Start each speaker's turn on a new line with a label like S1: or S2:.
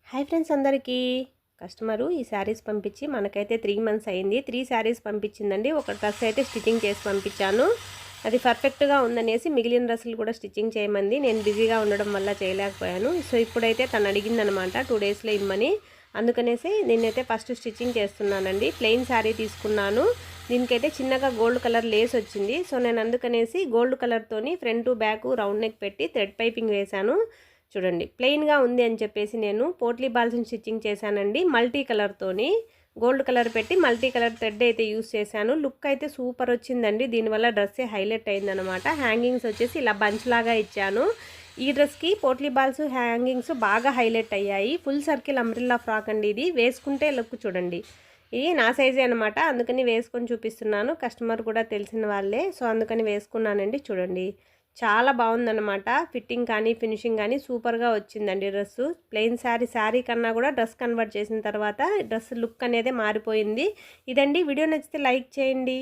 S1: Hi friends అందరికీ customer ఈ శారీస్ పంపించి మనకైతే 3 మంత్స్ అయింది. 3 శారీస్ పంపించిందండి. ఒక డ్రెస్ అయితే స్టిచ్చింగ్ చేసి పంపించాను. అది పర్ఫెక్ట్గా ఉందనేసి మిగిలిన డ్రెస్సులు కూడా స్టిచ్చింగ్ చేయమంది. నేను బిజీగా ఉండడం వల్ల చేయలేకపోయాను. సో ఇప్పుడైతే తను అడిగిందనమాట 2 డేస్లో ఇమ్మని. అందుకనేసి నేనైతే ఫస్ట్ స్టిచ్చింగ్ చేస్తున్నానండి. ప్లెయిన్ శారీ తీసుకున్నాను. దీనికైతే చిన్నగా గోల్డ్ కలర్ లేస్ వచ్చింది. సో నేను అందుకనేసి గోల్డ్ కలర్తోని ఫ్రంట్ బ్యాక్ రౌండ్ నెక్ పెట్టి థ్రెడ్ పైపింగ్ వేశాను. చూడండి ప్లెయిన్గా ఉంది అని చెప్పేసి నేను పోట్లీ బాల్స్ని స్టిచ్చింగ్ చేశానండి. మల్టీ కలర్తోని గోల్డ్ కలర్ పెట్టి మల్టీ కలర్ థ్రెడ్ అయితే యూస్ చేశాను. లుక్ అయితే సూపర్ వచ్చిందండి. దీనివల్ల డ్రెస్సే హైలైట్ అయిందనమాట. హ్యాంగింగ్స్ వచ్చేసి ఇలా బంచ్ లాగా ఇచ్చాను. ఈ డ్రెస్కి పోట్లీ బాల్స్ హ్యాంగింగ్స్ బాగా హైలైట్ అయ్యాయి. ఫుల్ సర్కిల్ అంబ్రిల్లా ఫ్రాక్ అండి. ఇది వేసుకుంటే లుక్ చూడండి. ఇది నా సైజే అనమాట. అందుకని వేసుకొని చూపిస్తున్నాను. కస్టమర్ కూడా తెలిసిన వాళ్ళే. సో అందుకని వేసుకున్నానండి. చూడండి చాలా బాగుందన్నమాట. ఫిట్టింగ్ కానీ ఫినిషింగ్ కానీ సూపర్గా వచ్చిందండి డ్రెస్సు. ప్లెయిన్ శారీ కన్నా కూడా డ్రెస్ కన్వర్ట్ చేసిన తర్వాత డ్రెస్ లుక్ అనేది మారిపోయింది. ఇదండి వీడియో నచ్చితే లైక్ చేయండి.